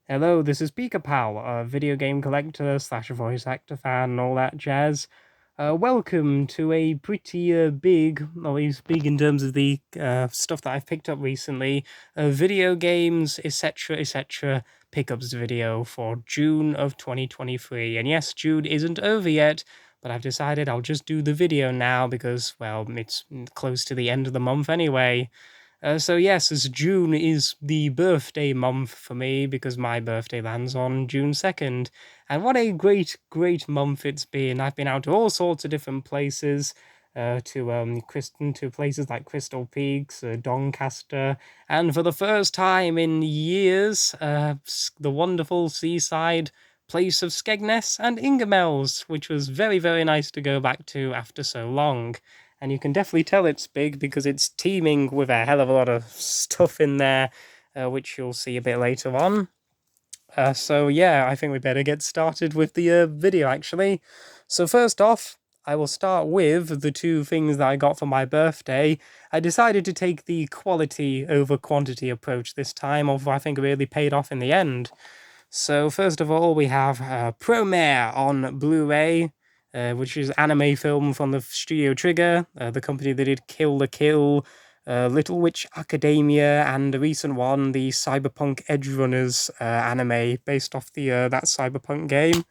Hello, this is Pika Pal, a video game collector slash voice actor fan and all that jazz. Welcome to a pretty big, or at least big in terms of the stuff that I've picked up recently, video games, etc., pickups video for June of 2023. And yes, June isn't over yet, but I've decided I'll just do the video now because, well, it's close to the end of the month anyway. So yes, as June is the birthday month for me because my birthday lands on June 2nd. And what a great month it's been. I've been out to all sorts of different places, to places like Crystal Peaks, Doncaster, and for the first time in years, the wonderful seaside place of Skegness and Ingermells, which was very nice to go back to after so long. And you can definitely tell it's big because it's teeming with a hell of a lot of stuff in there, which you'll see a bit later on. So yeah, I think we better get started with the video actually. So first off, I will start with the two things that I got for my birthday. I decided to take the quality over quantity approach this time, although I think it really paid off in the end. So first of all, we have Promare on Blu-ray, which is anime film from the Studio Trigger, the company that did Kill the Kill, Little Witch Academia, and a recent one, the Cyberpunk Edgerunners anime, based off the that Cyberpunk game.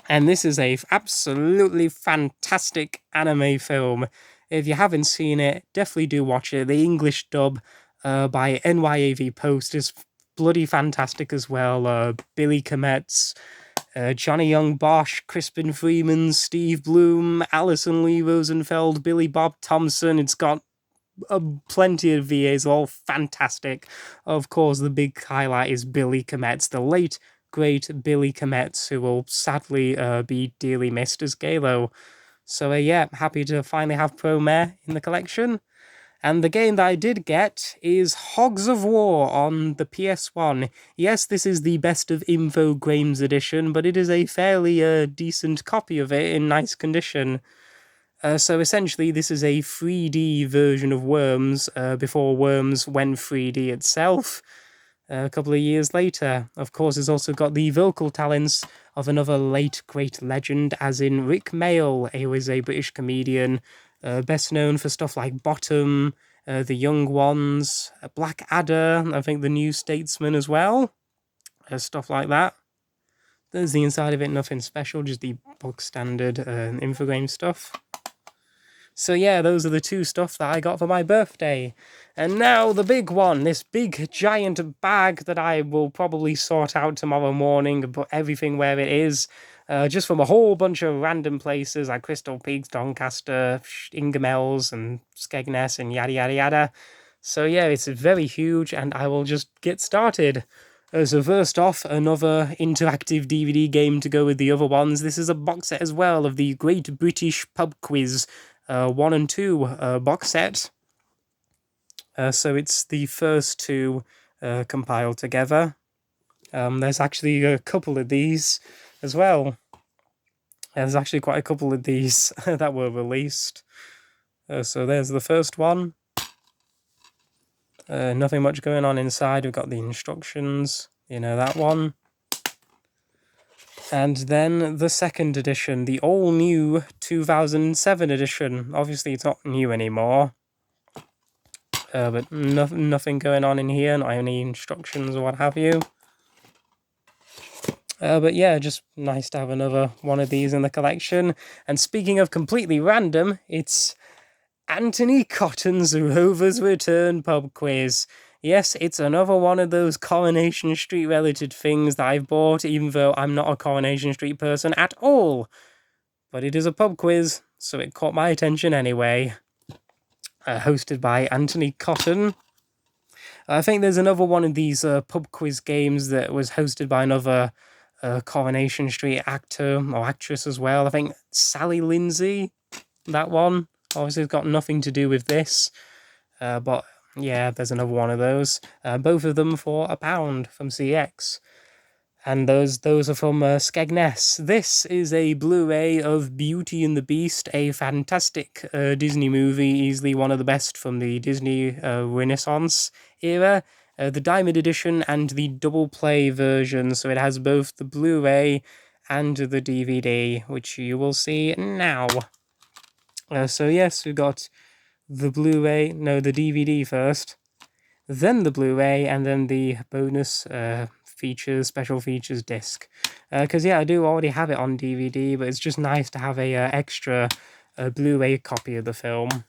And this is a absolutely fantastic anime film. If you haven't seen it, definitely do watch it. The English dub by NYAV Post is bloody fantastic as well. Billy Kometz, Johnny Young Bosch, Crispin Freeman, Steve Bloom, Alison Lee Rosenfeld, Billy Bob Thompson. It's got plenty of VAs, all fantastic. Of course, the big highlight is Billy Kometz, the late great Billy Kometz, who will sadly be dearly missed as Galo. So yeah, happy to finally have Promare in the collection. And the game that I did get is Hogs of War on the PS1. Yes, this is the Best of Infogrames edition, but it is a fairly decent copy of it in nice condition. So essentially, this is a 3D version of Worms before Worms went 3D itself a couple of years later. Of course, it's also got the vocal talents of another late great legend, as in Rick Mail, who is a British comedian, best known for stuff like Bottom, The Young Ones, Black Adder, I think The New Statesman as well, stuff like that. There's the inside of it, nothing special, just the bog standard infograme stuff. So yeah, those are the two stuff that I got for my birthday. And now the big one, this big giant bag that I will probably sort out tomorrow morning and put everything where it is. Just from a whole bunch of random places like Crystal Peaks, Doncaster, Ingermells and Skegness and yada yada yada. So yeah, it's very huge and I will just get started. So first off, another interactive DVD game to go with the other ones. This is a box set as well of the Great British Pub Quiz 1 and 2 box set. So it's the first two compiled together. There's actually a couple of these as well. There's actually quite a couple of these that were released. So there's the first one. Nothing much going on inside. We've got the instructions, that one. And then the second edition, the all-new 2007 edition. Obviously, it's not new anymore. But nothing going on in here, not any instructions or what have you. But yeah, just nice to have another one of these in the collection. And speaking of completely random, it's Anthony Cotton's Rover's Return pub quiz. Yes, it's another one of those Coronation Street related things that I've bought, even though I'm not a Coronation Street person at all. But it is a pub quiz, so it caught my attention anyway. Hosted by Anthony Cotton. I think there's another one of these pub quiz games that was hosted by another Coronation Street actor or actress as well. I think Sally Lindsay, that one. Obviously, it's got nothing to do with this. But yeah, there's another one of those. Both of them for £1 from CX. And those are from Skegness. This is a Blu-ray of Beauty and the Beast, a fantastic Disney movie, easily one of the best from the Disney Renaissance era. the Diamond Edition and the double play version, so it has both the Blu-ray and the DVD, which you will see now. So yes, we've got the Blu-ray, no, the DVD first, then the Blu-ray, and then the bonus features, special features disc. Because yeah, I do already have it on DVD, but it's just nice to have a extra Blu-ray copy of the film.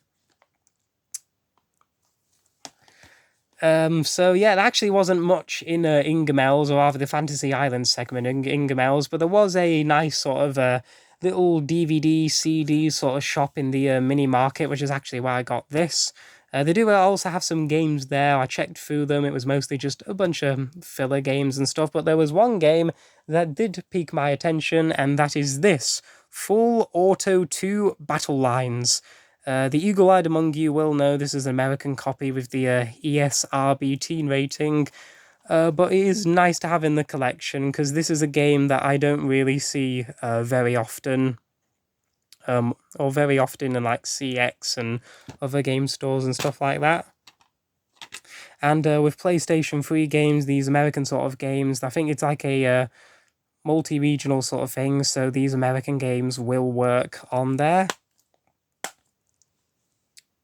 So yeah, there actually wasn't much in Ingamel's, or rather the Fantasy Island segment in Ingamel's, but there was a nice sort of little DVD, CD sort of shop in the mini market, which is actually where I got this. They do also have some games there. I checked through them. It was mostly just a bunch of filler games and stuff, but there was one game that did pique my attention, and that is this, Full Auto 2 Battle Lines. The eagle-eyed among you will know this is an American copy with the ESRB teen rating, but it is nice to have in the collection because this is a game that I don't really see very often, or very often in like CX and other game stores and stuff like that. And with PlayStation 3 games, these American sort of games, I think it's like a multi-regional sort of thing, so these American games will work on there.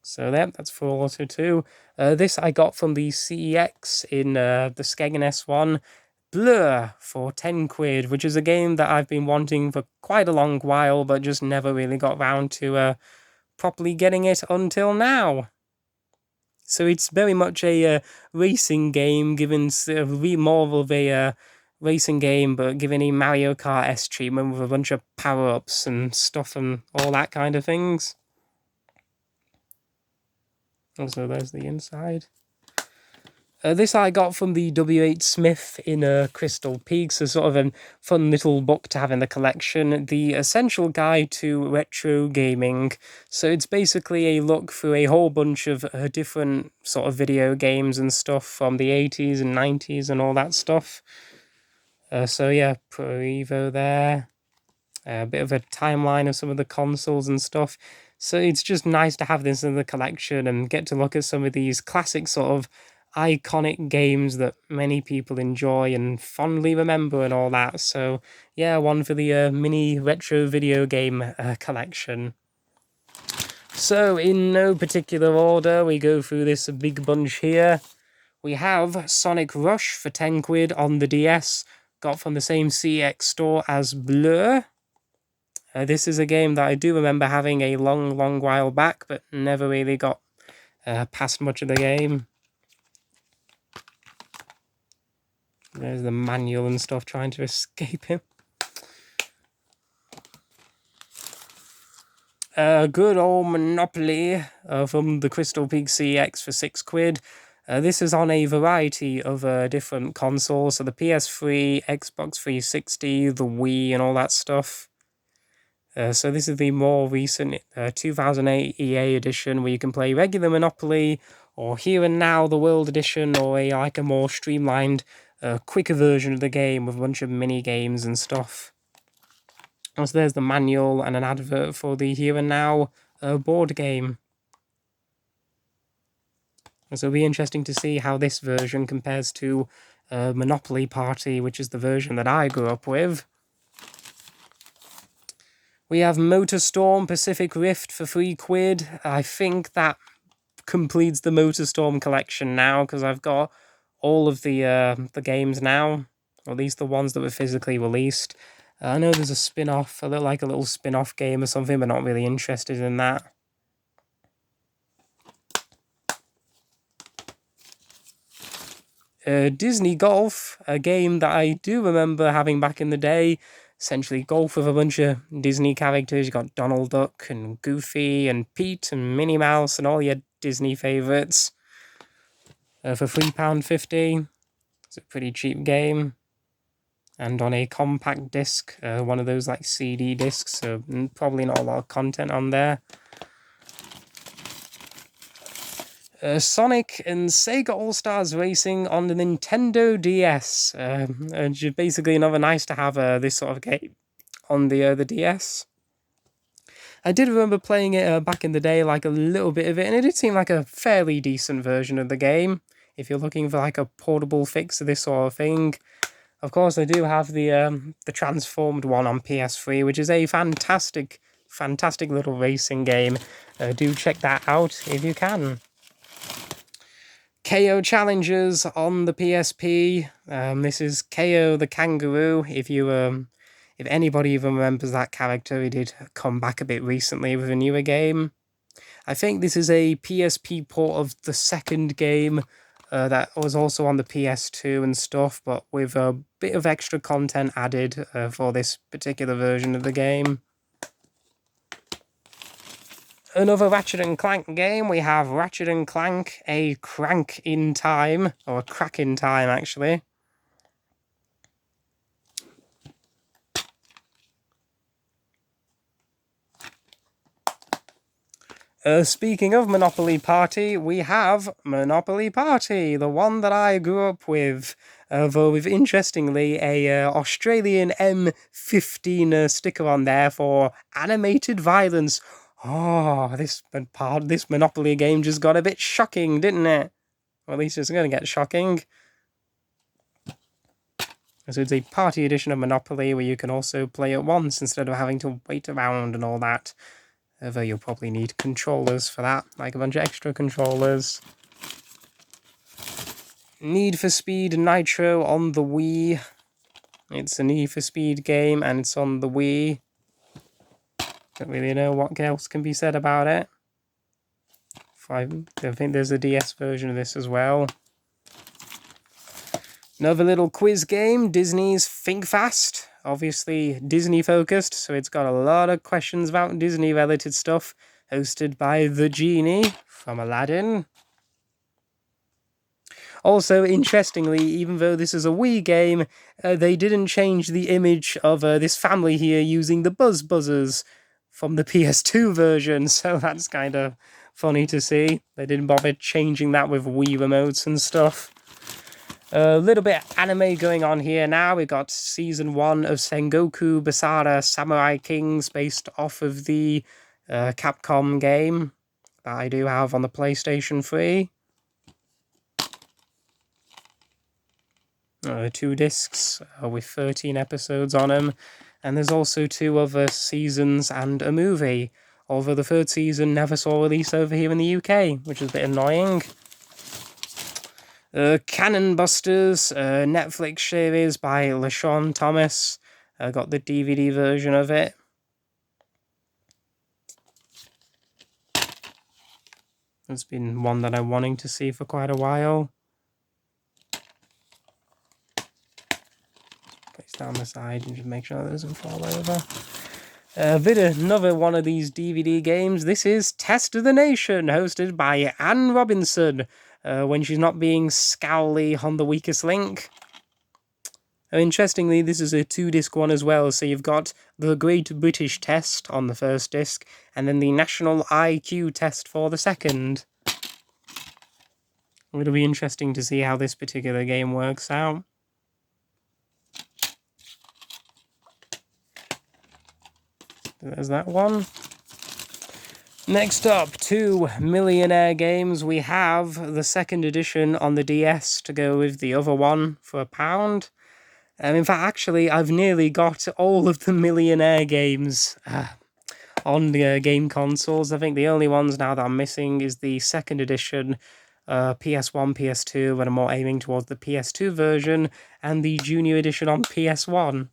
So there, that's Full Auto 2. This I got from the CEX in the Skegness one, Blur, for 10 quid, which is a game that I've been wanting for quite a long while, but just never really got round to properly getting it until now. So it's very much a racing game, given more of a racing game, but given a Mario Kart-esque treatment with a bunch of power-ups and stuff and all that kind of things. Also, there's the inside. This I got from the W.H. Smith in Crystal Peaks, a sort of a fun little book to have in the collection, The Essential Guide to Retro Gaming. So it's basically a look through a whole bunch of different sort of video games and stuff from the 80s and 90s and all that stuff. So yeah, Pro Evo there. A bit of a timeline of some of the consoles and stuff. So it's just nice to have this in the collection and get to look at some of these classic sort of iconic games that many people enjoy and fondly remember and all that. So yeah, one for the mini retro video game collection. So in no particular order, we go through this big bunch here. We have Sonic Rush for 10 quid on the DS, got from the same CX store as Blur. This is a game that I do remember having a long while back, but never really got past much of the game. There's the manual and stuff trying to escape him. Good old Monopoly from the Crystal Peak CX for 6 quid. This is on a variety of different consoles, so the PS3, Xbox 360, the Wii, and all that stuff. So this is the more recent 2008 EA edition, where you can play regular Monopoly, or Here and Now, the World Edition, or like a more streamlined, quicker version of the game with a bunch of mini games and stuff. So there's the manual and an advert for the Here and Now board game. So it'll be interesting to see how this version compares to Monopoly Party, which is the version that I grew up with. We have MotorStorm Pacific Rift for 3 quid. I think that completes the MotorStorm collection now, because I've got all of the games now, or at least the ones that were physically released. I know there's a spin-off, like a little spin-off game or something, but not really interested in that. Disney Golf, a game that I do remember having back in the day. Essentially golf with a bunch of Disney characters. You got Donald Duck and Goofy and Pete and Minnie Mouse and all your Disney favourites. For £3.50. It's a pretty cheap game. And on a compact disc, one of those like CD discs, so probably not a lot of content on there. Sonic and Sega All-Stars Racing on the Nintendo DS. Basically another nice to have this sort of game on the DS. I did remember playing it back in the day, like a little bit of it, and it did seem like a fairly decent version of the game. if you're looking for like a portable fix of this sort of thing. Of course, I do have the transformed one on PS3, which is a fantastic little racing game. Do check that out if you can. KO Challengers on the PSP. This is KO the Kangaroo. If anybody even remembers that character, he did come back a bit recently with a newer game. I think this is a PSP port of the second game that was also on the PS2 and stuff, but with a bit of extra content added for this particular version of the game. Another Ratchet and Clank game, we have Ratchet and Clank, a Crank in Time, or a Crack in Time actually. Speaking of Monopoly Party, we have Monopoly Party, the one that I grew up with, though with, interestingly, a Australian M15 sticker on there for animated violence. Oh, this Monopoly game just got a bit shocking, didn't it? Or at least it's going to get shocking. So it's a party edition of Monopoly where you can also play it once instead of having to wait around and all that. Although you'll probably need controllers for that, like a bunch of extra controllers. Need for Speed Nitro on the Wii. It's a Need for Speed game and it's on the Wii. Don't really know what else can be said about it. I think there's a DS version of this as well. Another little quiz game, Disney's Think Fast. Obviously Disney focused, so it's got a lot of questions about Disney related stuff, hosted by the Genie from Aladdin. Also, interestingly, even though this is a Wii game, they didn't change the image of this family here using the buzzers from the PS2 version, so that's kind of funny to see. They didn't bother changing that with Wii remotes and stuff. A little bit of anime going on here now. We got Season 1 of Sengoku Basara Samurai Kings based off of the Capcom game that I do have on the PlayStation 3. 2 discs with 13 episodes on them. And there's also 2 other seasons and a movie. Although the 3rd season never saw release over here in the UK, which is a bit annoying. Cannon Busters, Netflix series by LaShawn Thomas. I got the DVD version of it. It's been one that I'm wanting to see for quite a while. Place down the side and just make sure that doesn't fall over. Another one of these DVD games. This is Test of the Nation, hosted by Anne Robinson. When she's not being scowly on the weakest link. Interestingly, this is a 2-disc one as well, so you've got the Great British Test on the first disc, and then the National IQ Test for the second. It'll be interesting to see how this particular game works out. There's that one. Next up, 2 Millionaire games. We have the 2nd edition on the DS to go with the other one for £1. In fact, actually, I've nearly got all of the Millionaire games on the game consoles. I think the only ones now that I'm missing is the 2nd edition, PS1, PS2, when I'm more aiming towards the PS2 version, and the Junior edition on PS1.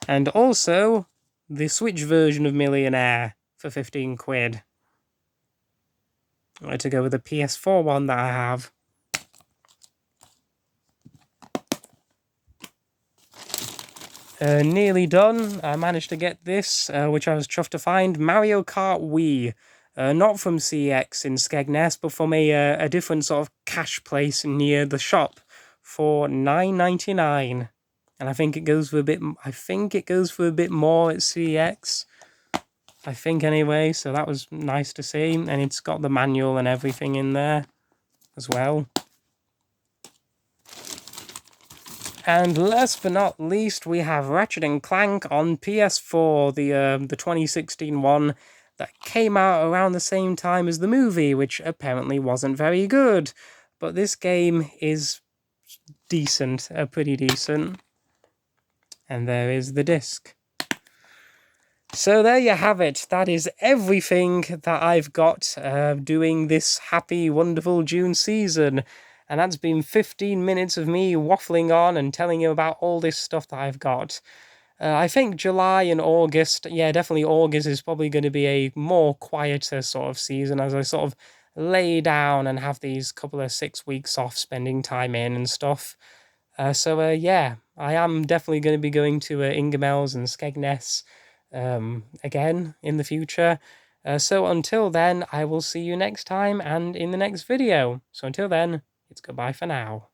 And also, the Switch version of Millionaire for 15 quid. I had to go with the PS4 one that I have. Nearly done. I managed to get this, which I was chuffed to find. Mario Kart Wii. Not from CX in Skegness, but from a different sort of cash place near the shop for $9.99. And I think it goes for a bit. I think it goes for a bit more at CX. I think anyway, so that was nice to see. And it's got the manual and everything in there as well. And last but not least, we have Ratchet and Clank on PS4, the 2016 one that came out around the same time as the movie, which apparently wasn't very good. But this game is decent, pretty decent. And there is the disc. So there you have it. That is everything that I've got doing this happy, wonderful June season. And that's been 15 minutes of me waffling on and telling you about all this stuff that I've got. I think July and August, yeah, definitely August is probably going to be a more quieter sort of season as I sort of lay down and have these couple of 6 weeks off spending time in and stuff. So yeah, I am definitely going to be going to Ingemel's and Skegness again in the future. So until then, I will see you next time and in the next video. So until then, it's goodbye for now.